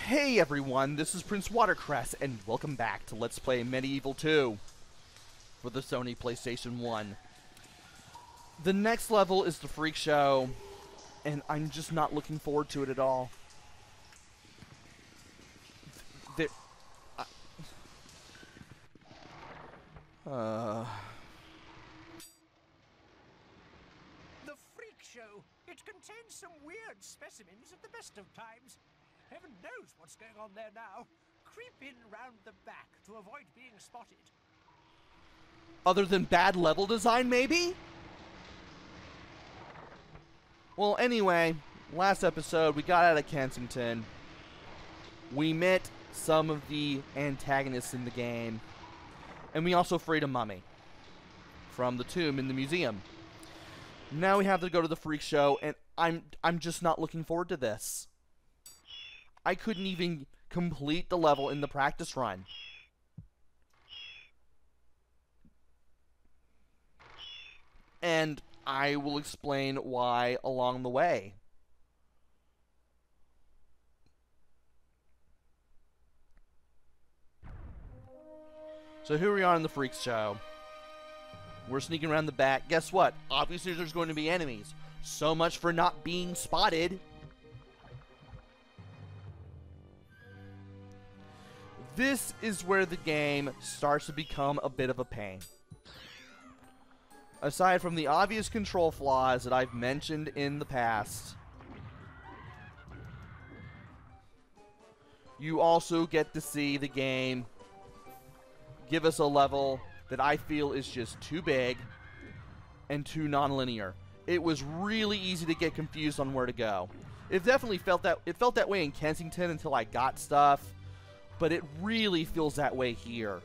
Hey everyone, this is PrinceWatercress, and welcome back to Let's Play MediEvil 2 for the Sony PlayStation 1. The next level is the Freakshow, and I'm just not looking forward to it at all. The Freakshow. It contains some weird specimens at the best of times. Heaven knows what's going on there now. Creep in round the back to avoid being spotted. Other than bad level design, maybe? Well, anyway, last episode we got out of Kensington. We met some of the antagonists in the game. And we also freed a mummy from the tomb in the museum. Now we have to go to the Freakshow, and I'm just not looking forward to this. I couldn't even complete the level in the practice run. And I will explain why along the way. So here we are in the Freakshow. We're sneaking around the back. Guess what? Obviously there's going to be enemies. So much for not being spotted. This is where the game starts to become a bit of a pain. Aside from the obvious control flaws that I've mentioned in the past, you also get to see the game give us a level that I feel is just too big and too non-linear. It was really easy to get confused on where to go. It definitely felt that way in Kensington until I got stuff. But it really feels that way here.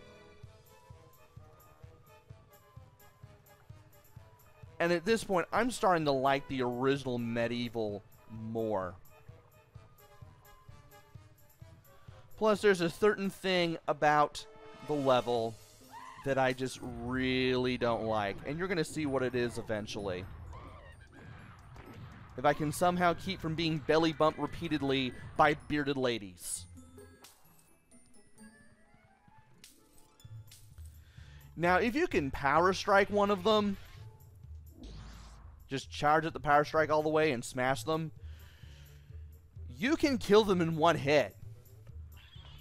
And at this point, I'm starting to like the original MediEvil more. Plus, there's a certain thing about the level that I just really don't like. And you're going to see what it is eventually. If I can somehow keep from being belly bumped repeatedly by bearded ladies. Now, if you can power strike one of them, just charge at the power strike all the way and smash them, you can kill them in one hit.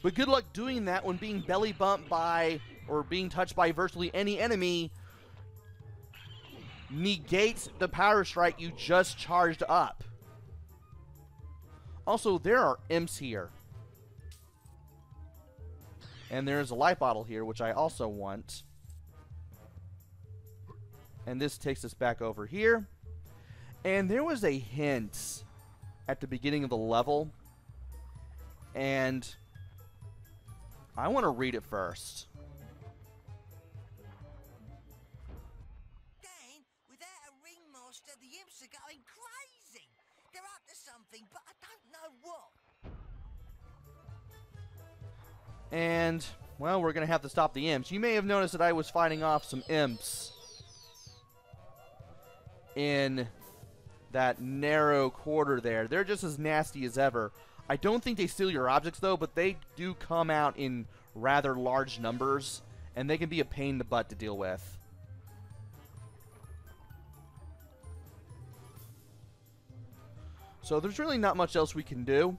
But good luck doing that when being belly bumped by, or being touched by virtually any enemy, negates the power strike you just charged up. Also, there are imps here. And there's a light bottle here, which I also want. And this takes us back over here. And there was a hint at the beginning of the level. And I want to read it first. Dan, without a ringmaster, the imps are going crazy. They're up to something, but I don't know what. And, well, we're going to have to stop the imps. You may have noticed that I was fighting off some imps in that narrow quarter there. They're just as nasty as ever. I don't think they steal your objects, though, but they do come out in rather large numbers, and they can be a pain in the butt to deal with. So there's really not much else we can do.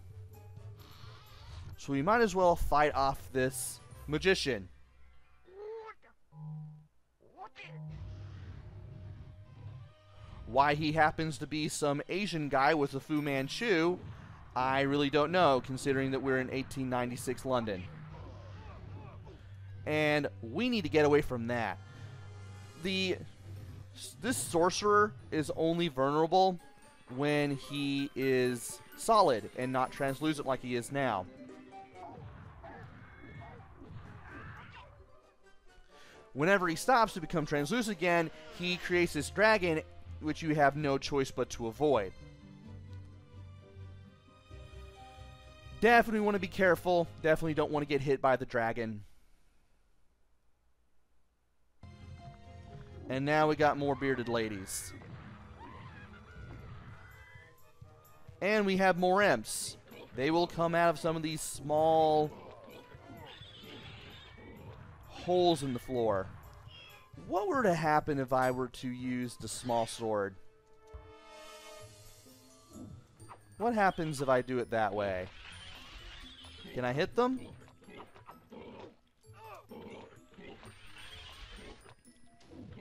So we might as well fight off this magician. Why he happens to be some Asian guy with a Fu Manchu, I really don't know, considering that we're in 1896 London. And we need to get away from that. This sorcerer is only vulnerable when he is solid and not translucent like he is now. Whenever he stops to become translucent again, he creates this dragon, which you have no choice but to avoid. Definitely want to be careful. Definitely don't want to get hit by the dragon. And now we got more bearded ladies. And we have more imps. They will come out of some of these small holes in the floor. What were to happen if I were to use the small sword? What happens if I do it that way? Can I hit them?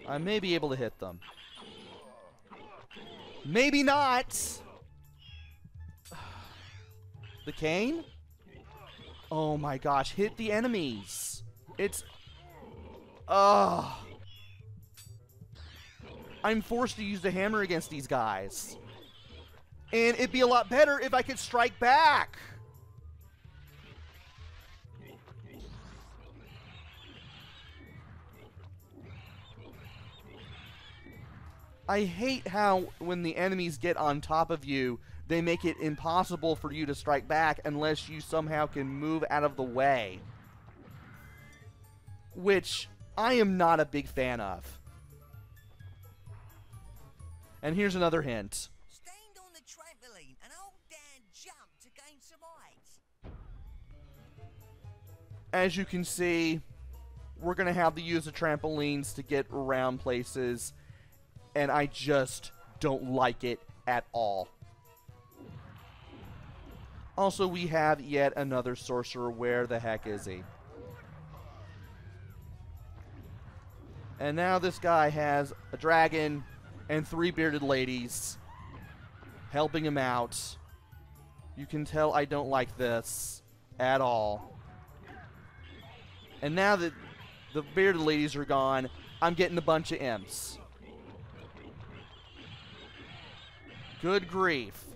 I may be able to hit them. Maybe not! The cane? Oh my gosh, hit the enemies! It's... Ugh. I'm forced to use the hammer against these guys. And it'd be a lot better if I could strike back! I hate how when the enemies get on top of you, they make it impossible for you to strike back unless you somehow can move out of the way. Which I am not a big fan of. And here's another hint. Stand on the trampoline and hold down jump to gain some height. As you can see, we're going to have to use the trampolines to get around places. And I just don't like it at all. Also, we have yet another sorcerer. Where the heck is he? And now this guy has a dragon and 3 bearded ladies helping him out. You can tell I don't like this at all. And now that the bearded ladies are gone, I'm getting a bunch of imps. Good grief.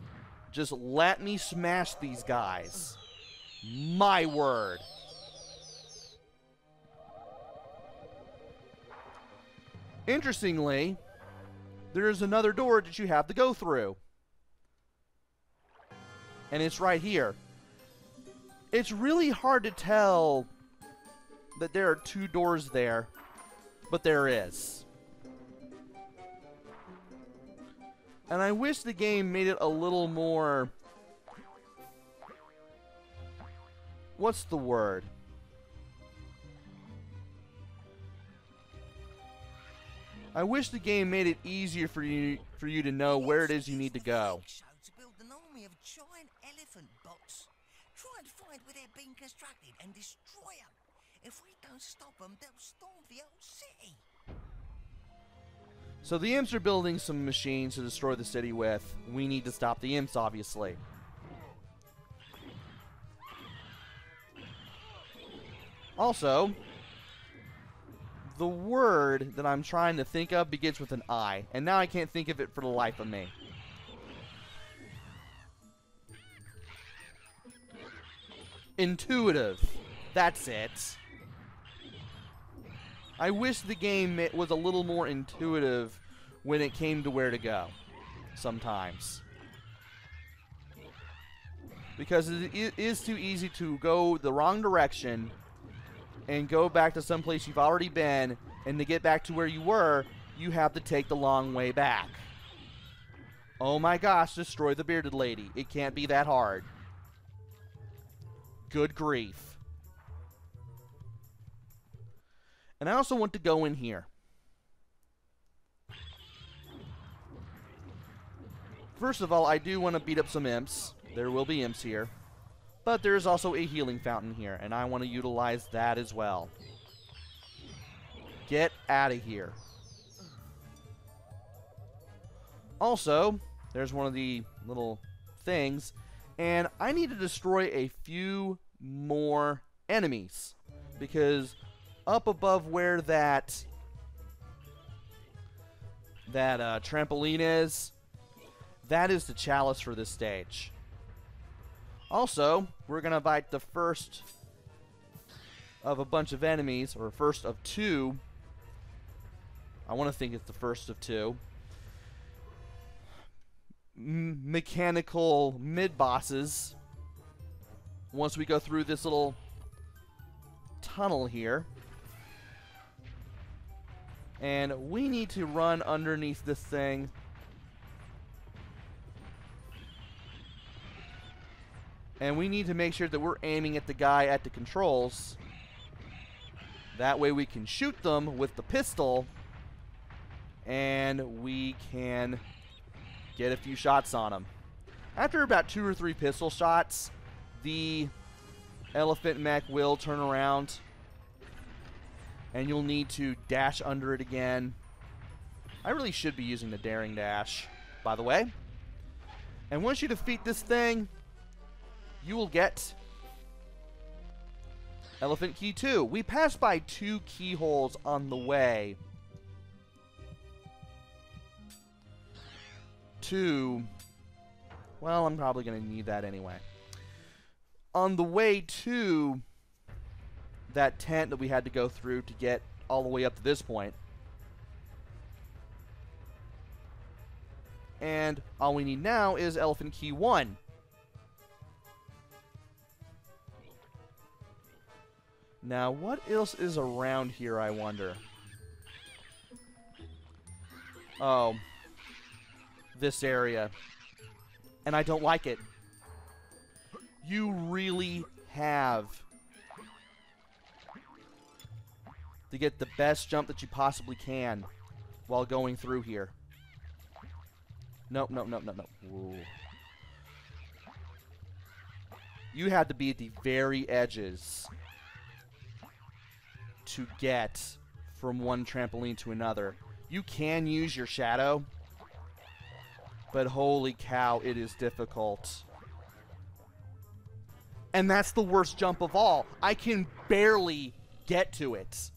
Just let me smash these guys. My word. Interestingly, there's another door that you have to go through. And it's right here. It's really hard to tell that there are 2 doors there, but there is. And I wish the game made it a little more... What's the word? I wish the game made it easier for you to know where it is you need to go. To build an army of giant elephant bots. Try and find where they're being constructed and destroy them. If we don't stop them, they'll storm the old city. So the imps are building some machines to destroy the city with. We need to stop the imps, obviously. Also, the word that I'm trying to think of begins with an I, and now I can't think of it for the life of me. Intuitive. That's it. I wish the game was a little more intuitive when it came to where to go, sometimes. Because it is too easy to go the wrong direction and go back to some place you've already been, and to get back to where you were, you have to take the long way back. Oh my gosh, destroy the bearded lady. It can't be that hard. Good grief. And I also want to go in here. First of all, I do want to beat up some imps. There will be imps here. But there is also a healing fountain here, and I want to utilize that as well. Get out of here. Also, there's one of the little things, and I need to destroy a few more enemies, because up above where that trampoline is, that is the chalice for this stage. Also, we're going to fight the first of a bunch of enemies, or first of 2. I want to think it's the first of 2. Mechanical mid-bosses. Once we go through this little tunnel here. And we need to run underneath this thing. And we need to make sure that we're aiming at the guy at the controls. That way we can shoot them with the pistol. And we can get a few shots on him. After about 2 or 3 pistol shots, the elephant mech will turn around. And you'll need to dash under it again. I really should be using the daring dash, by the way. And once you defeat this thing, you will get Elephant Key 2. We passed by 2 keyholes on the way to... Well, I'm probably going to need that anyway. On the way to that tent that we had to go through to get all the way up to this point. And all we need now is Elephant Key 1. Now, what else is around here, I wonder? Oh. This area. And I don't like it. You really have to get the best jump that you possibly can while going through here. Nope, nope, nope, nope, nope. Ooh. You have to be at the very edges to get from one trampoline to another. You can use your shadow, but holy cow, it is difficult. And that's the worst jump of all. I can barely get to it.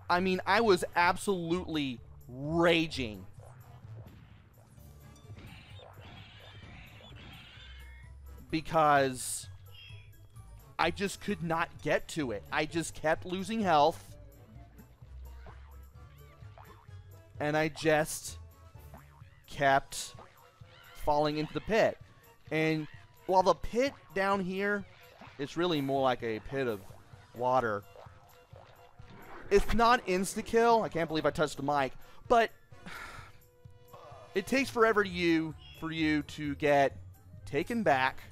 I mean, I was absolutely raging. Because I just could not get to it. I just kept losing health. And I just kept falling into the pit. And while the pit down here is really more like a pit of water, it's not insta-kill. I can't believe I touched the mic. But it takes forever for you to get taken back.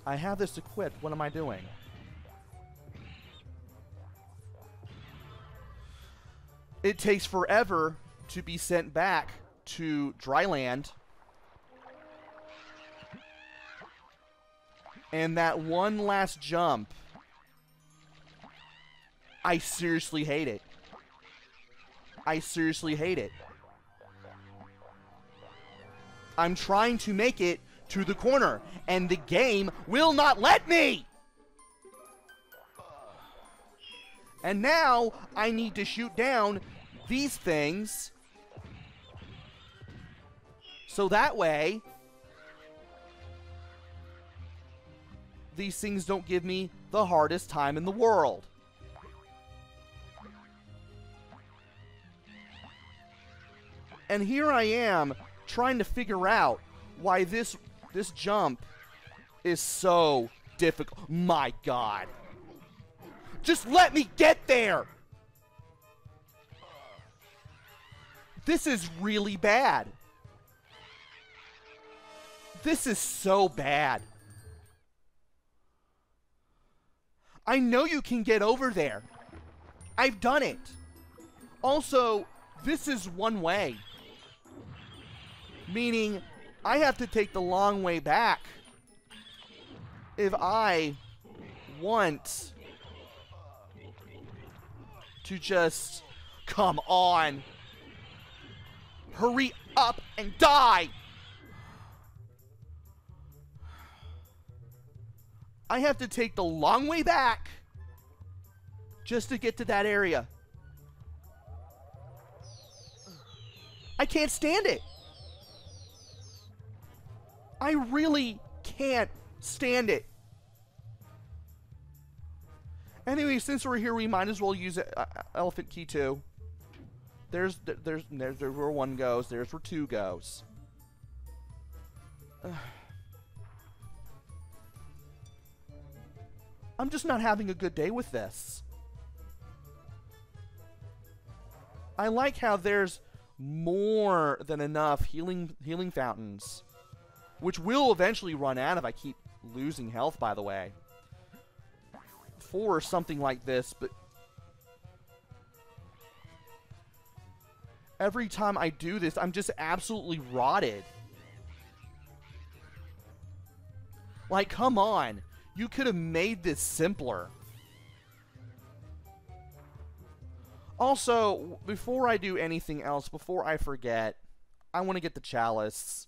I have this equipped. What am I doing? It takes forever to be sent back to dry land. And that one last jump, I seriously hate it. I seriously hate it. I'm trying to make it to the corner, and the game will not let me! And now, I need to shoot down these things, so that way, these things don't give me the hardest time in the world. And here I am, trying to figure out why this jump is so difficult. My God. Just let me get there. This is really bad. This is so bad. I know you can get over there. I've done it. Also, this is one way. Meaning, I have to take the long way back if I want to just... Come on. Hurry up and die. I have to take the long way back just to get to that area. I can't stand it. I really can't stand it. Anyway, since we're here, we might as well use Elephant Key 2. There's where 1 goes. There's where 2 goes. I'm just not having a good day with this. I like how there's more than enough healing fountains. which will eventually run out if I keep losing health, by the way, for something like this, but every time I do this, I'm just absolutely rotted. Like, come on. You could have made this simpler. Also, before I do anything else, before I forget, I want to get the chalice.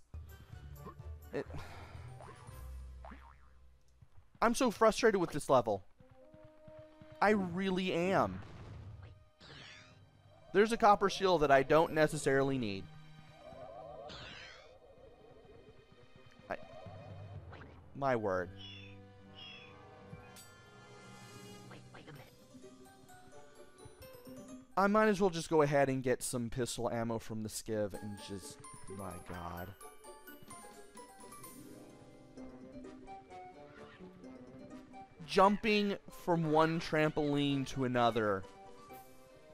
I'm so frustrated with this level. I really am. There's a copper shield that I don't necessarily need. My word. I might as well just go ahead and get some pistol ammo from the skiv and just... My god. Jumping from one trampoline to another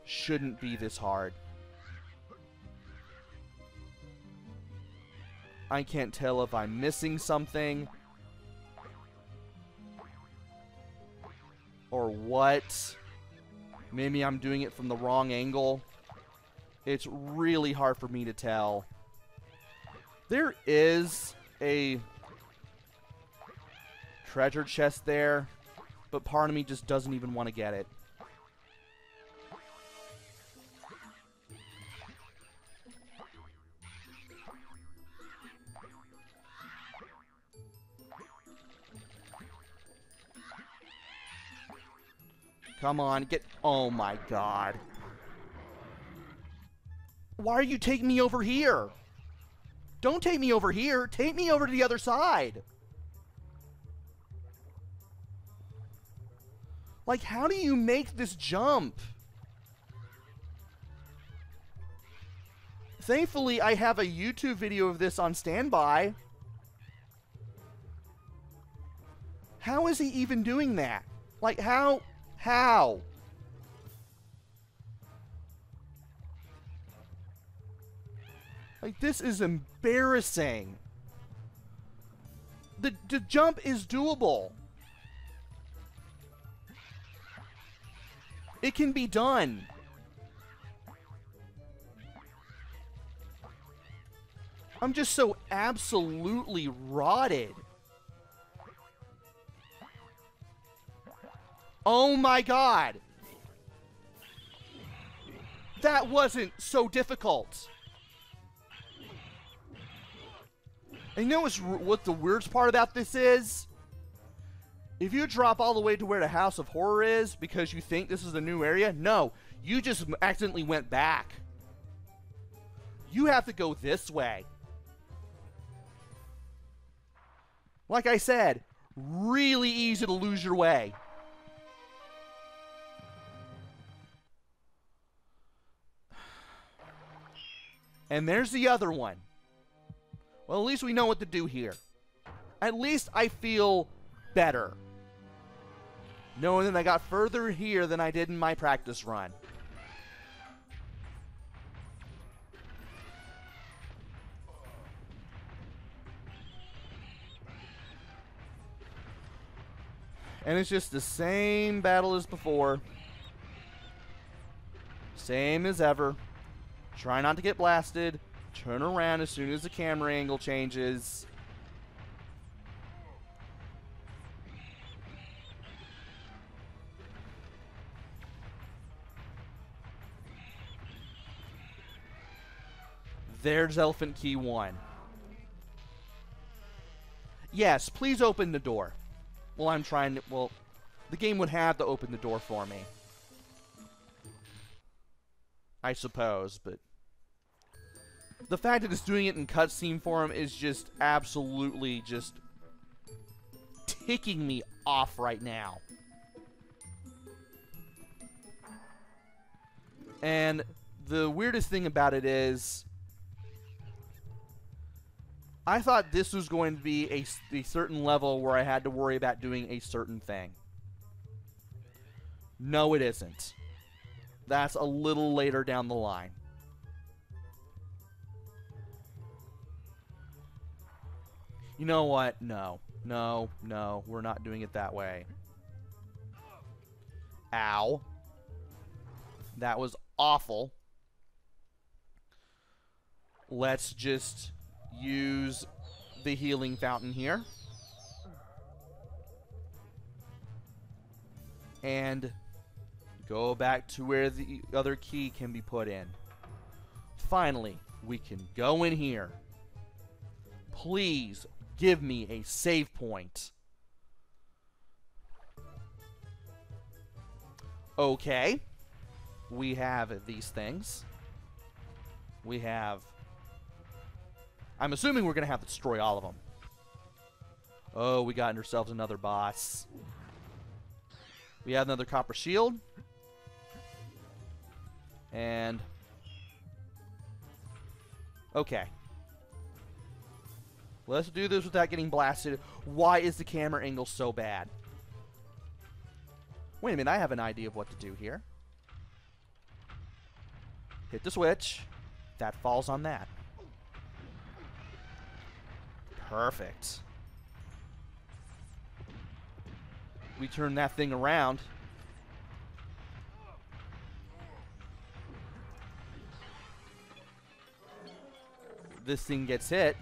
shouldn't be this hard. I can't tell if I'm missing something or what. Maybe I'm doing it from the wrong angle. It's really hard for me to tell. There is a treasure chest there, but part of me just doesn't even want to get it. Come on, get... Oh my god. Why are you taking me over here? Don't take me over here. Take me over to the other side. Like, how do you make this jump? Thankfully, I have a YouTube video of this on standby. How is he even doing that? Like, how? How? Like, this is embarrassing. The jump is doable. It can be done. I'm just so absolutely rotted. Oh my god. That wasn't so difficult. And you know what the weirdest part about this is? If you drop all the way to where the House of Horror is because you think this is a new area, no, you just accidentally went back. You have to go this way. Like I said, really easy to lose your way. And there's the other one. Well, at least we know what to do here. At least I feel better, knowing that I got further here than I did in my practice run. And it's just the same battle as before. Same as ever. Try not to get blasted. Turn around as soon as the camera angle changes. There's Elephant Key 1. Yes, please open the door. Well, I'm trying to... Well, the game would have to open the door for me. I suppose, but... The fact that it's doing it in cutscene form is just absolutely just ticking me off right now. And the weirdest thing about it is, I thought this was going to be a certain level where I had to worry about doing a certain thing. No, it isn't. That's a little later down the line. You know what? No. No, no, we're not doing it that way. Ow. That was awful. Let's just use the healing fountain here. And go back to where the other key can be put in. Finally, we can go in here. Please give me a save point. Okay. We have these things. We have... I'm assuming we're going to have to destroy all of them. Oh, we got ourselves another boss. We have another copper shield. And... okay. Let's do this without getting blasted. Why is the camera angle so bad? Wait a minute, I have an idea of what to do here. Hit the switch. That falls on that. Perfect. We turn that thing around. This thing gets hit.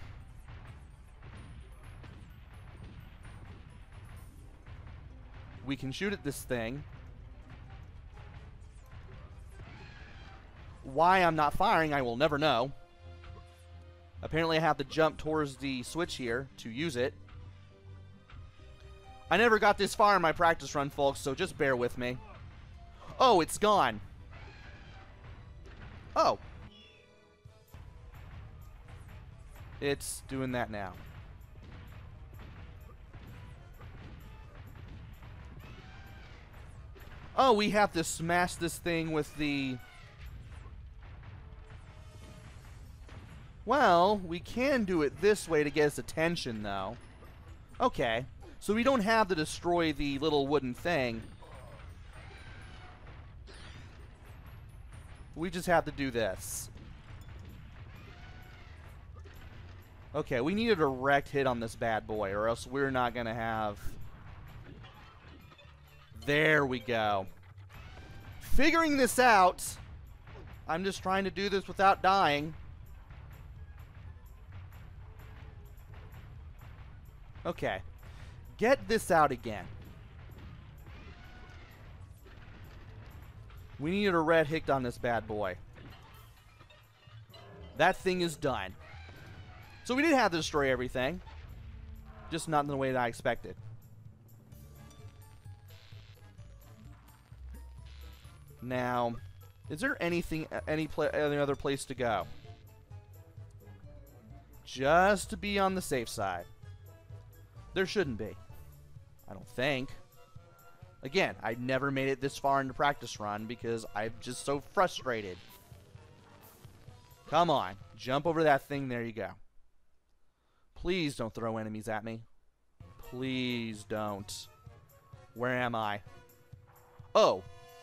We can shoot at this thing. Why I'm not firing, I will never know. Apparently I have to jump towards the switch here to use it. I never got this far in my practice run, folks, so just bear with me. Oh, it's gone. Oh. It's doing that now. Oh, we have to smash this thing with the... Well, we can do it this way to get his attention, though. Okay. So we don't have to destroy the little wooden thing. We just have to do this. Okay, we need a direct hit on this bad boy, or else we're not going to have... There we go. Figuring this out. I'm just trying to do this without dying. Okay. Get this out again. We needed a red hit on this bad boy. That thing is done. So we did have to destroy everything. Just not in the way that I expected. Now, is there anything, any other place to go? Just to be on the safe side. There shouldn't be. I don't think. Again, I never made it this far into practice run because I'm just so frustrated. Come on. Jump over that thing. There you go. Please don't throw enemies at me. Please don't. Where am I? Oh,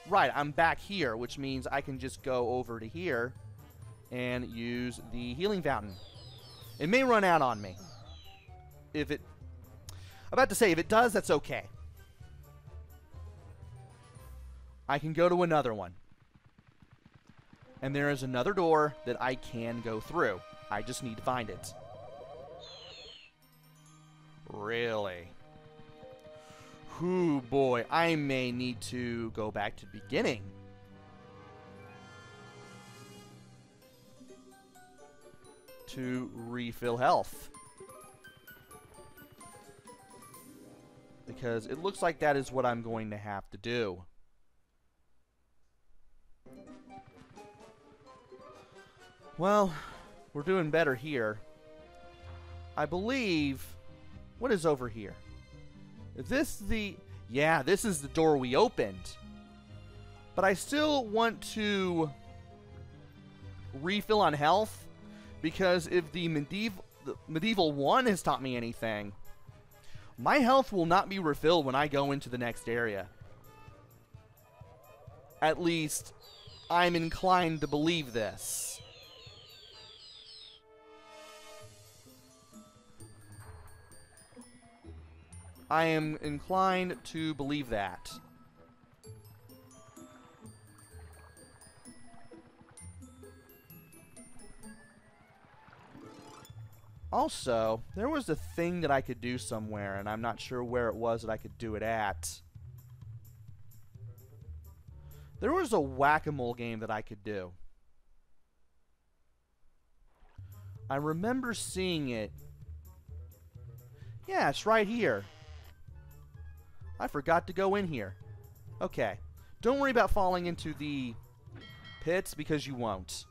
right. I'm back here, which means I can just go over to here and use the healing fountain. It may run out on me. If it... I'm about to say, if it does, that's okay. I can go to another one. And there is another door that I can go through. I just need to find it. Really? Ooh, boy. I may need to go back to the beginning. To refill health. Because it looks like that is what I'm going to have to do. Well, we're doing better here. I believe... What is over here? Is this the... Yeah, this is the door we opened. But I still want to refill on health. Because if the MediEvil 1 has taught me anything... My health will not be refilled when I go into the next area. At least, I'm inclined to believe this. I am inclined to believe that. Also, there was a thing that I could do somewhere, and I'm not sure where it was that I could do it at. There was a whack-a-mole game that I could do. I remember seeing it. Yeah, it's right here. I forgot to go in here. Okay. Don't worry about falling into the pits, because you won't.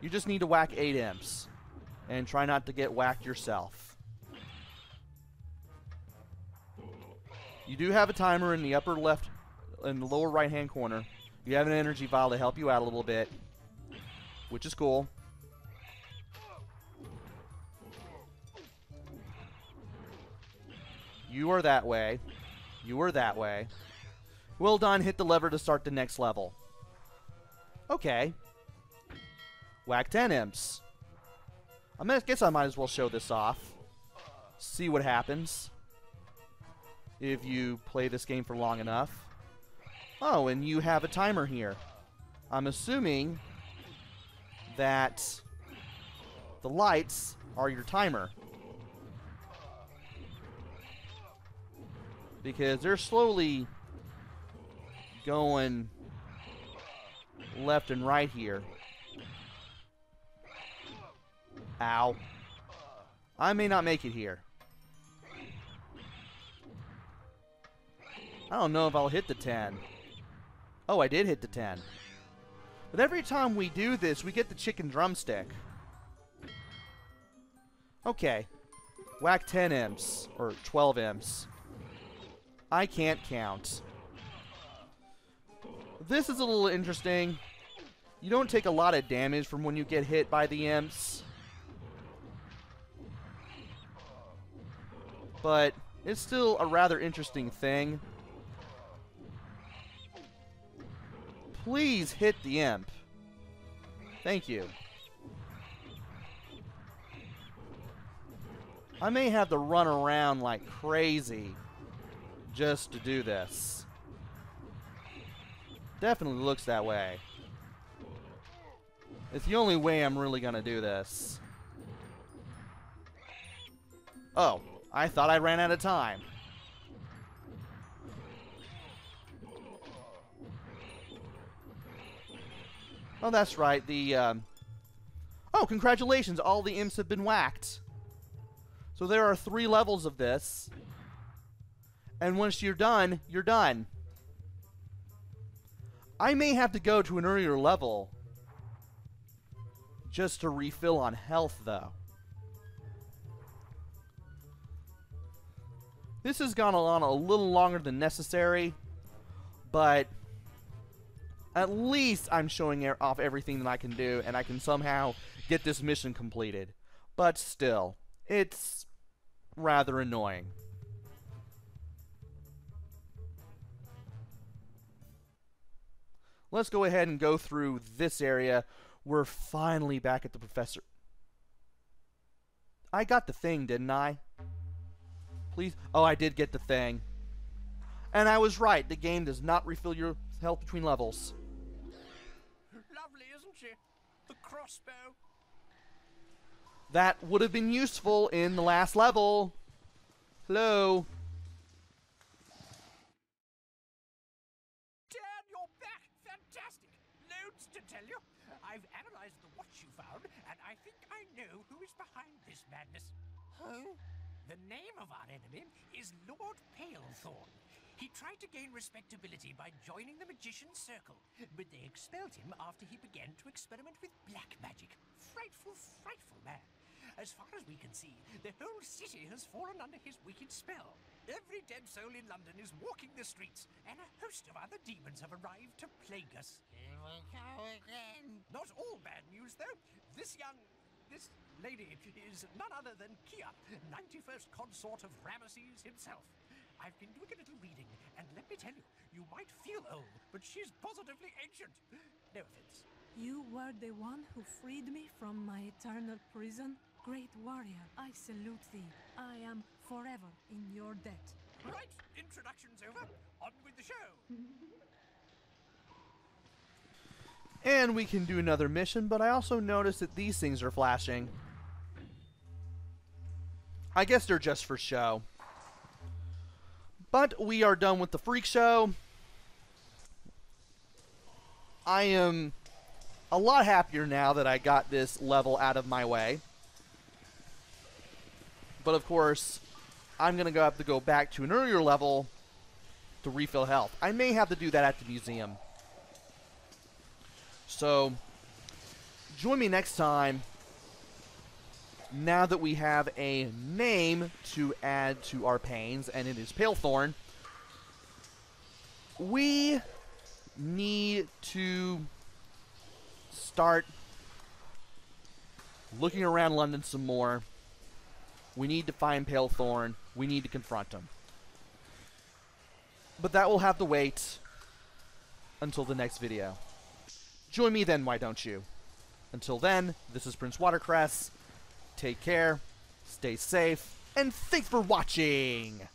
You just need to whack 8 imps. And try not to get whacked yourself. You do have a timer in the upper left, in the lower right hand corner. You have an energy vial to help you out a little bit, which is cool. You are that way. You are that way. Well done. Hit the lever to start the next level. Okay. Whack 10 imps. I guess I might as well show this off. See what happens if you play this game for long enough. Oh, and you have a timer here. I'm assuming that the lights are your timer, because they're slowly going left and right here. Ow. I may not make it here. I don't know if I'll hit the 10. Oh, I did hit the 10. But every time we do this, we get the chicken drumstick. Okay. Whack 10 imps. Or 12 imps. I can't count. This is a little interesting. You don't take a lot of damage from when you get hit by the imps. But it's still a rather interesting thing. Please hit the imp. Thank you. I may have to run around like crazy just to do this. Definitely looks that way. It's the only way I'm really gonna do this. Oh, I thought I ran out of time. Oh, that's right. Oh, congratulations. All the imps have been whacked. So there are 3 levels of this. And once you're done, you're done. I may have to go to an earlier level just to refill on health, though. This has gone on a little longer than necessary, but at least I'm showing off everything that I can do, and I can somehow get this mission completed. But still, it's rather annoying. Let's go ahead and go through this area. We're finally back at the professor. I got the thing, didn't I? Please? Oh, I did get the thing. And I was right. The game does not refill your health between levels. Lovely, isn't she? The crossbow. That would have been useful in the last level. Hello? Dan, you're back. Fantastic. Loads to tell you. I've analyzed the watch you found, and I think I know who is behind this madness. Who? The name of our enemy is Lord Palethorn. He tried to gain respectability by joining the Magician's Circle, but they expelled him after he began to experiment with black magic. Frightful, frightful man. As far as we can see, the whole city has fallen under his wicked spell. Every dead soul in London is walking the streets, and a host of other demons have arrived to plague us. Here we go again. Not all bad news, though. This lady is none other than Kia, 91st consort of Ramesses himself. I've been doing a little reading, and let me tell you, you might feel old, but she's positively ancient. No offense. You were the one who freed me from my eternal prison? great warrior, I salute thee. I am forever in your debt. Right, introduction's over. On with the show. And we can do another mission, but I also noticed that these things are flashing. I guess they're just for show. But we are done with the freak show. I am a lot happier now that I got this level out of my way. But of course, I'm going to have to go back to an earlier level to refill health. I may have to do that at the museum. So, join me next time, now that we have a name to add to our pains, and it is Palethorn. We need to start looking around London some more. We need to find Palethorn. We need to confront him. But that will have to wait until the next video. Join me then, why don't you? Until then, this is PrinceWatercress. Take care, stay safe, and thanks for watching!